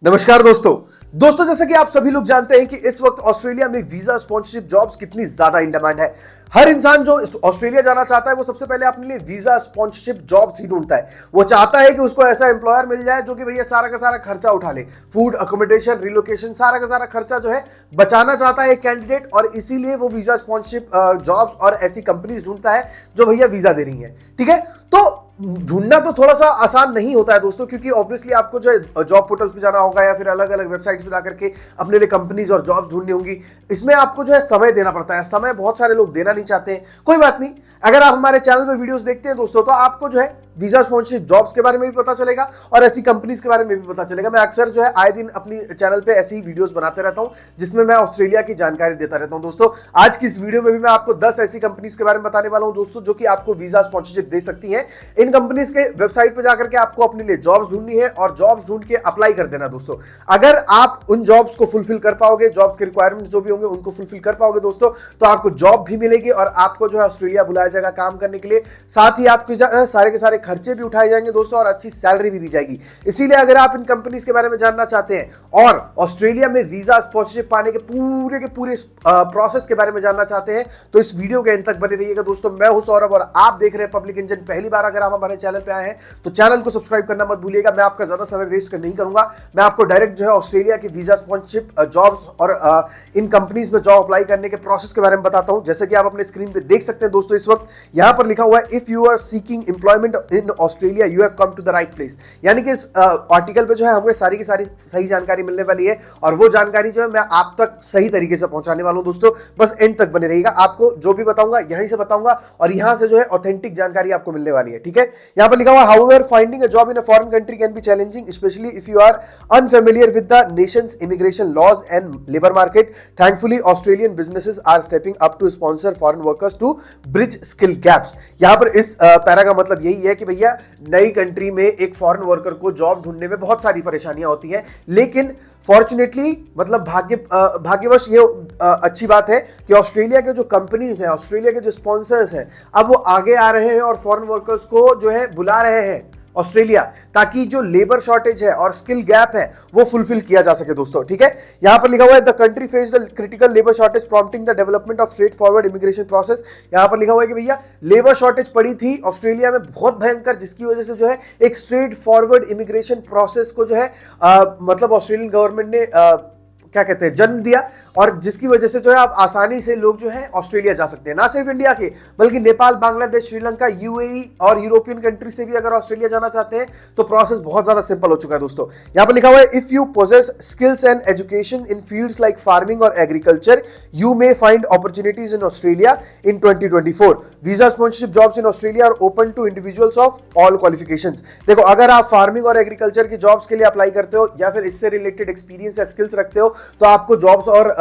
नमस्कार दोस्तों जैसे कि आप सभी लोग जानते हैं कि इस वक्त ऑस्ट्रेलिया में वीजा स्पॉन्सरशिप जॉब्स कितनी ज्यादा इन डिमांड है। हर इंसान जो ऑस्ट्रेलिया जाना चाहता है वो सबसे पहले अपने लिए वीजा स्पॉन्सरशिप जॉब्स ही ढूंढता है। वो चाहता है कि उसको ऐसा एम्प्लॉयर मिल जाए जो कि भैया सारा का सारा खर्चा उठा ले, फूड, अकोमोडेशन, रिलोकेशन, सारा का सारा खर्चा जो है बचाना चाहता है एक कैंडिडेट, और इसीलिए वो वीजा स्पॉन्सरशिप जॉब्स और ऐसी कंपनीज ढूंढता है जो भैया वीजा दे रही है। ठीक है, तो ढूंढना तो थोड़ा सा आसान नहीं होता है दोस्तों, क्योंकि ऑब्वियसली आपको जो है जॉब पोर्टल्स पे जाना होगा या फिर अलग अलग वेबसाइट्स पे जाकर के अपने लिए कंपनीज और जॉब्स ढूंढनी होंगी। इसमें आपको जो है समय देना पड़ता है। समय बहुत सारे लोग देना नहीं चाहते हैं, कोई बात नहीं। अगर आप हमारे चैनल में वीडियोस देखते हैं दोस्तों, तो आपको जो है वीजा स्पॉन्सरशिप जॉब्स के बारे में भी पता चलेगा और ऐसी कंपनीज के बारे में भी पता चलेगा। मैं अक्सर जो है आए दिन अपनी चैनल पे ऐसी ही वीडियोस बनाते रहता हूं जिसमें मैं ऑस्ट्रेलिया की जानकारी देता रहता हूं। दोस्तों आज की इस वीडियो में भी मैं आपको 10 ऐसी कंपनीज के बारे में बताने वाला हूं दोस्तों, जो कि आपको वीजा स्पॉन्सरशिप दे सकती हैं। इन कंपनीज के वेबसाइट पे जाकर के आपको अपने लिए जॉब्स ढूंढनी है और जॉब्स ढूंढ के अप्लाई कर देना दोस्तों। अगर आप उन जॉब्स को फुलफिल कर पाओगे, जॉब्स के रिक्वायरमेंट्स जो भी होंगे उनको फुलफिल कर पाओगे दोस्तों, तो आपको जॉब भी मिलेगी और आपको जो है ऑस्ट्रेलिया बुलाया जाएगा काम करने के लिए। साथ ही आपके सारे के सारे खर्चे भी उठाए जाएंगे दोस्तों और अच्छी सैलरी भी दी जाएगी। इसीलिए अगर आप इन कंपनीज के बारे में जानना चाहते हैं और ऑस्ट्रेलिया में वीजा स्पॉन्सरशिप पाने के पूरे प्रोसेस के बारे में जानना चाहते हैं, तो इस वीडियो के एंड तक बने रहिएगा दोस्तों। मैं हूं सौरभ और आप देख रहे हैं पब्लिक इंजन। पहली बार अगर आप हमारे चैनल पे आए हैं तो चैनल को सब्सक्राइब करना मत भूलिएगा। मैं आपका ज्यादा समय वेस्ट नहीं करूंगा, मैं आपको डायरेक्ट जो है ऑस्ट्रेलिया की वीजा स्पॉन्सरशिप जॉब्स और इन कंपनीज में जॉब अप्लाई करने के प्रोसेस के बारे में बताता हूं। जैसे कि आप अपने स्क्रीन पे देख सकते हैं दोस्तों, इस वक्त यहां पर लिखा हुआ है if you are seeking employment in Australia you have come to the right place. यानी कि इस आर्टिकल पे जो है हमें सारी की सारी सही जानकारी मिलने वाली है और वो जानकारी जो है मैं आप तक सही तरीके से पहुंचाने वाला हूं दोस्तों। बस एंड तक बने रहिएगा, आपको जो भी बताऊंगा यहीं से बताऊंगा और यहां से जो है ऑथेंटिक जानकारी आपको मिलने वाली है। ठीक है, यहां पर लिखा हुआ however finding a job in a foreign country can be challenging specially if you are unfamiliar with the nation's immigration laws and labour market. Thankfully Australian businesses are stepping up to sponsor foreign workers to bridge skill gaps. यहां पर इस para का मतलब यही है कि भैया नई कंट्री में एक फॉरेन वर्कर को जॉब ढूंढने में बहुत सारी परेशानियां होती हैं, लेकिन फॉर्चुनेटली मतलब भाग्यवश ये अच्छी बात है कि ऑस्ट्रेलिया के जो कंपनीज हैं, ऑस्ट्रेलिया के जो स्पॉन्सर्स हैं, अब वो आगे आ रहे हैं और फॉरेन वर्कर्स को जो है बुला रहे हैं ऑस्ट्रेलिया, ताकि जो लेबर शॉर्टेज है और स्किल गैप है वो फुलफिल किया जा सके दोस्तों। ठीक है, यहां पर लिखा हुआ है the country faced the critical labour shortage prompting the development of straight forward immigration process. यहां पर लिखा हुआ है कि भैया लेबर शॉर्टेज पड़ी थी ऑस्ट्रेलिया में बहुत भयंकर, जिसकी वजह से जो है एक स्ट्रेट फॉरवर्ड इमिग्रेशन प्रोसेस को जो है मतलब ऑस्ट्रेलियन गवर्नमेंट ने क्या कहते हैं जन्म दिया, और जिसकी वजह से जो है आप आसानी से लोग जो है ऑस्ट्रेलिया जा सकते हैं। ना सिर्फ इंडिया के बल्कि नेपाल, बांग्लादेश, श्रीलंका, यूएई और यूरोपियन कंट्री से भी अगर ऑस्ट्रेलिया जाना चाहते हैं तो प्रोसेस बहुत ज्यादा सिंपल हो चुका है दोस्तों। यहां पर लिखा हुआ है if you possess skills and education in fields like farming और agriculture you may find opportunities in Australia in 2024। Visa sponsorship jobs in Australia are open to individuals of all qualifications. देखो, अगर आप फार्मिंग और agriculture की jobs के लिए apply करते हो या फिर इससे रिलेटेड एक्सपीरियंस या स्किल्स रखते हो तो आपको जॉब्स और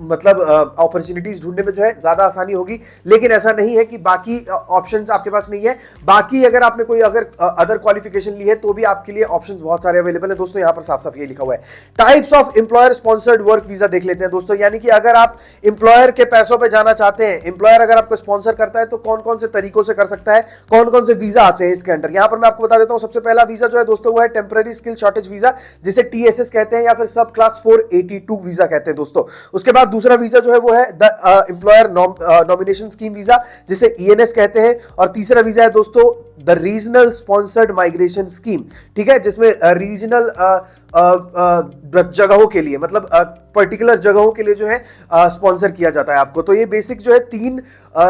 मतलब अपॉर्चुनिटीज ढूंढने में जो है ज्यादा आसानी होगी। लेकिन ऐसा नहीं है कि बाकी ऑप्शंस आपके पास नहीं है। बाकी अगर आपने कोई अदर क्वालिफिकेशन ली है तो भी आपके लिए ऑप्शंस बहुत सारे अवेलेबल है दोस्तों। यहां पर साफ साफ ये लिखा हुआ है। Types of employer sponsored work visa देख लेते हैं दोस्तों। यानी कि अगर आप एम्प्लॉयर के पैसों पे जाना चाहते हैं, एम्प्लॉयर अगर आपको स्पॉन्सर करता है तो कौन कौन से तरीकों से कर सकता है, कौन कौन से वीजा आते हैं इसके अंडर। यहां पर मैं आपको बता देता हूं, सबसे पहला वीजा जो है दोस्तों वो है टेम्पररी स्किल शॉर्टेज वीजा, जिसे TSS कहते हैं या फिर सब क्लास 482 वीजा कहते हैं दोस्तों। उसके बाद दूसरा वीजा जो है वो है the employer nomination scheme visa, जिसे ENS कहते हैं। और तीसरा वीजा है दोस्तों the regional sponsored migration scheme. ठीक है, जिसमें रीजनल जगहों के लिए मतलब पर्टिकुलर जगहों के लिए जो है स्पॉन्सर किया जाता है आपको। तो ये बेसिक जो है 3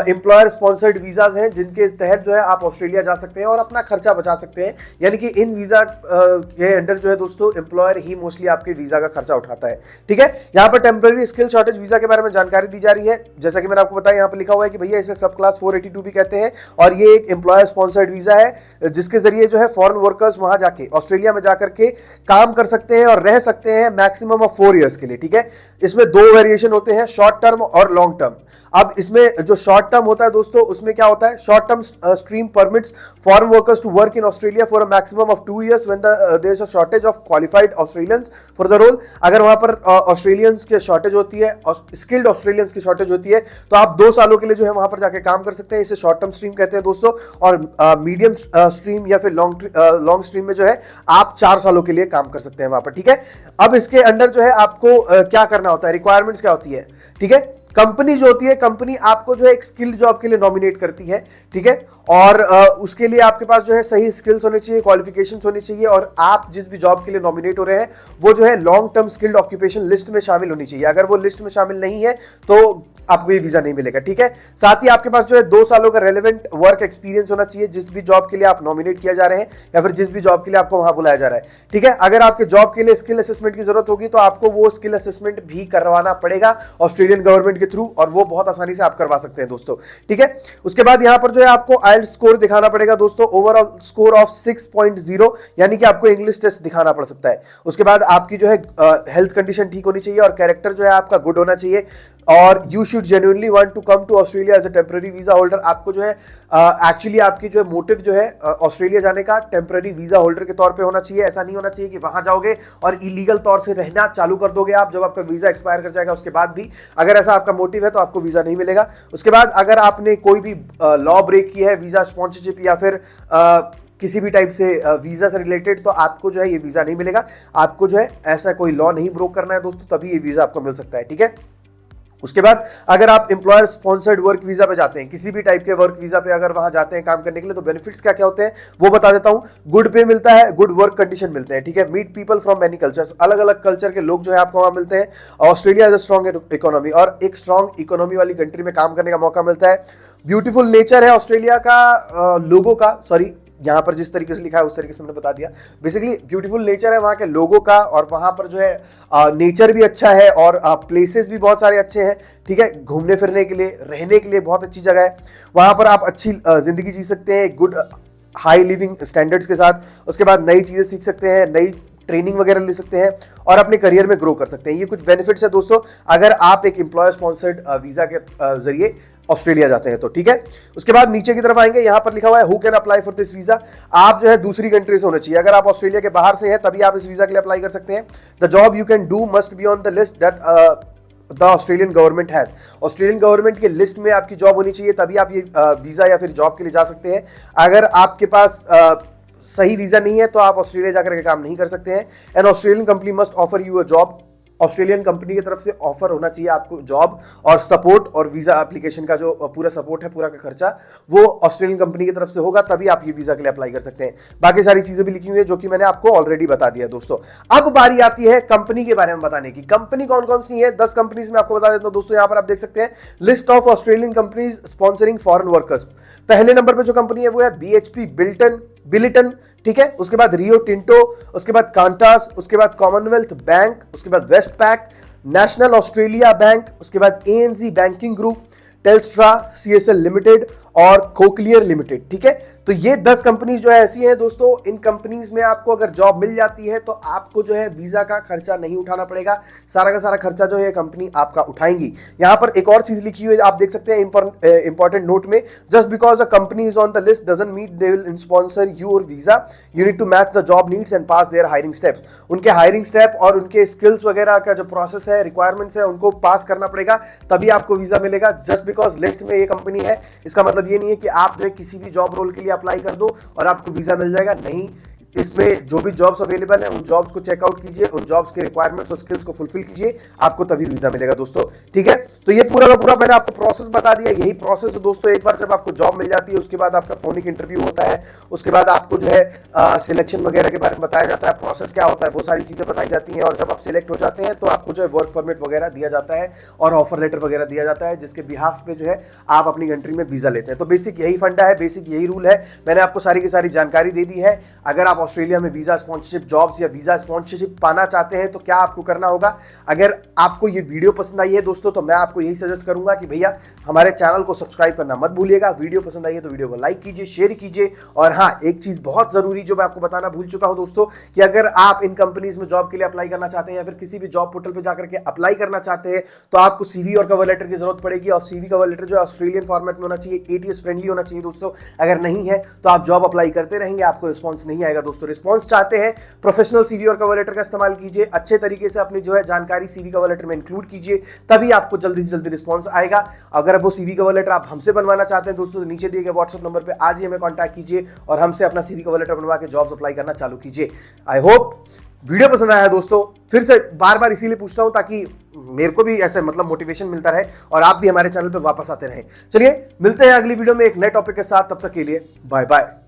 एम्प्लॉयर स्पॉन्सर्ड वीजाज हैं जिनके तहत जो है आप ऑस्ट्रेलिया जा सकते हैं और अपना खर्चा बचा सकते हैं। यानी कि इन वीजा के अंडर जो है दोस्तों एम्प्लॉयर ही मोस्टली आपके वीजा का खर्चा उठाता है। ठीक है, यहाँ पर टेम्पररी स्किल शॉर्टेज वीजा के बारे में जानकारी दी जा रही है। जैसा कि मैंने आपको बताया, यहाँ पर लिखा हुआ है कि भैया इसे सब क्लास 482 भी कहते हैं और ये एक एम्प्लॉयर स्पॉन्सर्ड वीजा है जिसके जरिए जो है फॉरेन वर्कर्स वहां जाके ऑस्ट्रेलिया में जाकर के काम कर सकते हैं और रह सकते हैं मैक्सिमम ऑफ 4 इयर्स के लिए। ठीक है, इसमें 2 वेरिएशन होते हैं, शॉर्ट टर्म और लॉन्ग टर्म। अब इसमें जो शॉर्ट टर्म होता है दोस्तों, उसमें क्या होता है, short term stream permits foreign workers to work in Australia for a maximum of 2 years when there is a shortage of qualified Australians for the role. अगर वहां पर ऑस्ट्रेलियंस की शॉर्टेज होती है और स्किल्ड ऑस्ट्रेलियंस की शॉर्टेज होती है तो आप 2 सालों के लिए जो है वहां पर जाके काम कर सकते हैं। इसे शॉर्ट टर्म स्ट्रीम कहते हैं दोस्तों। और मीडियम स्ट्रीम या फिर लॉन्ग स्ट्रीम में जो है आप 4 सालों के लिए काम कर सकते हैं वहां पर, ठीक है। अब इसके अंडर जो है आपको क्या करना होता है, रिक्वायरमेंट्स क्या होती है, ठीक है। कंपनी जो होती है, कंपनी आपको जो है एक स्किल्ड जॉब के लिए नॉमिनेट करती है, ठीक है। और उसके लिए आपके पास जो है सही स्किल्स होने चाहिए, क्वालिफिकेशंस होनी चाहिए, और आप जिस भी जॉब के लिए नॉमिनेट हो रहे हैं वो जो है long term skilled occupation list में शामिल होनी चाहिए। अगर वो लिस्ट में शामिल नहीं है तो आपको ये वीजा नहीं मिलेगा, ठीक है। साथ ही आपके पास जो है 2 सालों का रेलेवेंट वर्क एक्सपीरियंस होना चाहिए जिस भी जॉब के लिए आप नॉमिनेट किया जा रहे हैं या फिर जिस भी जॉब के लिए आपको वहां बुलाया जा रहा है, ठीक है। अगर आपके जॉब के लिए स्किल असेसमेंट की जरूरत होगी तो आपको वो स्किल असेसमेंट भी करवाना पड़ेगा ऑस्ट्रेलियन गवर्नमेंट के थ्रू, और वो बहुत आसानी से आप करवा सकते हैं दोस्तों, ठीक है। उसके बाद यहां पर जो है आपको आइल्स स्कोर दिखाना पड़ेगा दोस्तों, ओवरऑल स्कोर ऑफ 6.0, यानी कि आपको इंग्लिश टेस्ट दिखाना पड़ सकता है। उसके बाद आपकी जो है हेल्थ कंडीशन ठीक होनी चाहिए और कैरेक्टर जो है आपका गुड होना चाहिए, और you should genuinely want to come to Australia as a temporary visa holder. आपको जो है एक्चुअली आपकी जो है मोटिव जो है ऑस्ट्रेलिया जाने का टेम्पररी वीजा होल्डर के तौर पे होना चाहिए। ऐसा नहीं होना चाहिए कि वहां जाओगे और इलीगल तौर से रहना चालू कर दोगे आप, जब आपका वीजा एक्सपायर कर जाएगा उसके बाद भी। अगर ऐसा आपका मोटिव है तो आपको वीजा नहीं मिलेगा। उसके बाद अगर आपने कोई भी लॉ ब्रेक किया है, वीजा स्पॉन्सरशिप या फिर किसी भी टाइप से वीजा से रिलेटेड, तो आपको जो है ये वीजा नहीं मिलेगा। आपको जो है ऐसा कोई लॉ नहीं ब्रोक करना है दोस्तों, तभी ये वीजा आपको मिल सकता है, ठीक है। उसके बाद अगर आप एम्प्लॉयर स्पॉन्सर्ड वर्क वीजा पे जाते हैं, किसी भी टाइप के वर्क वीजा पे अगर वहां जाते हैं काम करने के लिए, तो बेनिफिट्स क्या क्या होते हैं वो बता देता हूं। गुड पे मिलता है, गुड वर्क कंडीशन मिलते हैं, ठीक है। Meet people from many cultures, अलग अलग कल्चर के लोग जो है आपको वहां मिलते हैं। Australia is a strong economy, और एक स्ट्रॉन्ग इकोनॉमी वाली कंट्री में काम करने का मौका मिलता है। ब्यूटीफुल नेचर है ऑस्ट्रेलिया का, लोगों का, सॉरी यहाँ पर जिस तरीके से लिखा है उस तरीके से मैंने बता दिया। बेसिकली ब्यूटीफुल नेचर है वहाँ के लोगों का, और वहाँ पर जो है नेचर भी अच्छा है और प्लेसेस भी बहुत सारे अच्छे हैं, ठीक है। घूमने फिरने के लिए, रहने के लिए बहुत अच्छी जगह है। वहाँ पर आप अच्छी जिंदगी जी सकते हैं गुड हाई लिविंग स्टैंडर्ड्स के साथ। उसके बाद नई चीज़ें सीख सकते हैं, नई ट्रेनिंग वगैरह ले सकते हैं और अपने करियर में ग्रो कर सकते हैं। ये कुछ बेनिफिट्स है दोस्तों अगर आप एक एम्प्लॉयर स्पॉन्सर्ड वीजा के जरिए ऑस्ट्रेलिया जाते हैं तो, ठीक है। उसके बाद नीचे की तरफ आएंगे, यहां पर लिखा हुआ है who can apply for this visa. आप जो है दूसरी कंट्री से होना चाहिए। अगर आप ऑस्ट्रेलिया के बाहर से हैं तभी आप इस वीजा के लिए अप्लाई कर सकते हैं। The job you can do must be on the list that the Australian government has. Australian government के लिस्ट में आपकी जॉब होनी चाहिए, तभी आप ये वीजा या फिर जॉब के लिए जा सकते हैं। अगर आपके पास सही वीजा नहीं है तो आप ऑस्ट्रेलिया जाकर के काम नहीं कर सकते हैं। An Australian company must offer you a job. Australian company की तरफ से ऑफर होना चाहिए आपको जॉब और सपोर्ट, और वीजा एप्लीकेशन का जो पूरा सपोर्ट है, पूरा का खर्चा वो ऑस्ट्रेलियन कंपनी की तरफ से होगा, तभी आप ये वीजा के लिए अप्लाई कर सकते हैं। बाकी सारी चीजें भी लिखी हुई है जो कि मैंने आपको ऑलरेडी बता दिया दोस्तों। अब बारी आती है कंपनी के बारे में बताने की। कंपनी कौन कौन सी है, 10 कंपनीज में आपको बता देता हूं दोस्तों। यहां पर आप देख सकते हैं list of Australian companies sponsoring foreign workers. पहले नंबर पर जो कंपनी है वो है BHP बिलिटन, ठीक है। उसके बाद रियो टिंटो, उसके बाद कांटास, उसके बाद कॉमनवेल्थ बैंक, उसके बाद Westpac, National Australia bank, उसके बाद ANZ banking group, Telstra, CSL limited और कोक्लियर लिमिटेड, ठीक है। तो ये 10 कंपनीज जो है ऐसी हैं दोस्तों। इन कंपनीज में आपको अगर जॉब मिल जाती है तो आपको जो है वीजा का खर्चा नहीं उठाना पड़ेगा, सारा का सारा खर्चा जो है कंपनी आपका उठाएंगी। यहां पर एक और चीज लिखी हुई है, आप देख सकते हैं इंपॉर्टेंट नोट में, just because a company is on the list doesn't mean they will sponsor you और visa, you need to match the job needs and pass their hiring steps. उनके हायरिंग स्टेप और उनके skills वगैरह का जो process है, requirements है, उनको पास करना पड़ेगा, तभी आपको वीजा मिलेगा। जस्ट बिकॉज लिस्ट में ये कंपनी है इसका मतलब ये नहीं है कि आप जो है किसी भी जॉब रोल के लिए अप्लाई कर दो और आपको वीजा मिल जाएगा, नहीं। इसमें जो भी जॉब्स अवेलेबल है उन जॉब्स को चेकआउट कीजिए, उन जॉब्स के रिक्वायरमेंट्स और स्किल्स को फुलफिल कीजिए, आपको तभी वीजा मिलेगा दोस्तों, ठीक है। तो ये पूरा का पूरा मैंने आपको प्रोसेस बता दिया। यही प्रोसेस है दोस्तों, एक बार जब आपको जॉब मिल जाती है उसके बाद आपका फोनिक इंटरव्यू होता है, उसके बाद आपको जो है सिलेक्शन वगैरह के बारे में बताया जाता है, प्रोसेस क्या होता है वो सारी चीजें बताई जाती हैं। और जब आप सिलेक्ट हो जाते हैं तो आपको जो है वर्क परमिट वगैरह दिया जाता है और ऑफर लेटर वगैरह दिया जाता है, जिसके बिहाफ पे जो है आप अपनी कंट्री में वीजा लेते हैं। तो बेसिक यही फंडा है, बेसिक यही रूल है। मैंने आपको सारी की सारी जानकारी दे दी है। अगर आप ऑस्ट्रेलिया में वीजा स्पॉन्सरशिप जॉब्स या वीजा स्पॉन्सरशिप पाना चाहते हैं तो क्या आपको करना होगा। अगर आपको ये वीडियो पसंद आई है दोस्तों तो मैं आपको यही सजेस्ट करूंगा कि भैया हमारे चैनल को सब्सक्राइब करना मत भूलिएगा। वीडियो पसंद आई है तो वीडियो को लाइक कीजिए, शेयर कीजिए। और हाँ, एक चीज बहुत जरूरी जो मैं आपको बताना भूल चुका हूं दोस्तों, कि अगर आप इन कंपनीज में जॉब के लिए अप्लाई करना चाहते हैं या फिर किसी भी जॉब पोर्टल पर जाकर के अप्लाई करना चाहते हैं तो आपको CV और कवर लेटर की जरूरत पड़ेगी। और CV कवर लेटर जो है ऑस्ट्रेलियन फॉर्मेट में होना चाहिए, ATS फ्रेंडली होना चाहिए दोस्तों। अगर नहीं है तो आप जॉब अप्लाई करते रहेंगे, आपको रिस्पॉन्स नहीं आएगा दोस्तों, रिस्पॉन्स चाहते हैं, प्रोफेशनल सीवी और कवर लेटर का इस्तेमाल कीजिए, अच्छे तरीके से अपनी जो है जानकारी सीवी कवर लेटर में इंक्लूड कीजिए, तभी आपको जल्दी से जल्दी रिस्पॉन्स आएगा। अगर वो सीवी कवर लेटर आप हमसे बनवाना चाहते हैं दोस्तों, तो नीचे दिए गए व्हाट्सएप नंबर पे आज ही हमें कॉन्टैक्ट कीजिए और हमसे अपना सीवी कवर लेटर बनवा के जॉब्स अप्लाई करना चालू कीजिए। आई होप वीडियो पसंद आया है दोस्तों। फिर से बार बार इसीलिए पूछता हूं ताकि मेरे को भी ऐसे मतलब मोटिवेशन मिलता रहे और आप भी हमारे चैनल पे वापस आते रहें। चलिए मिलते हैं अगली वीडियो में एक नए टॉपिक के साथ, तब तक के लिए बाय बाय।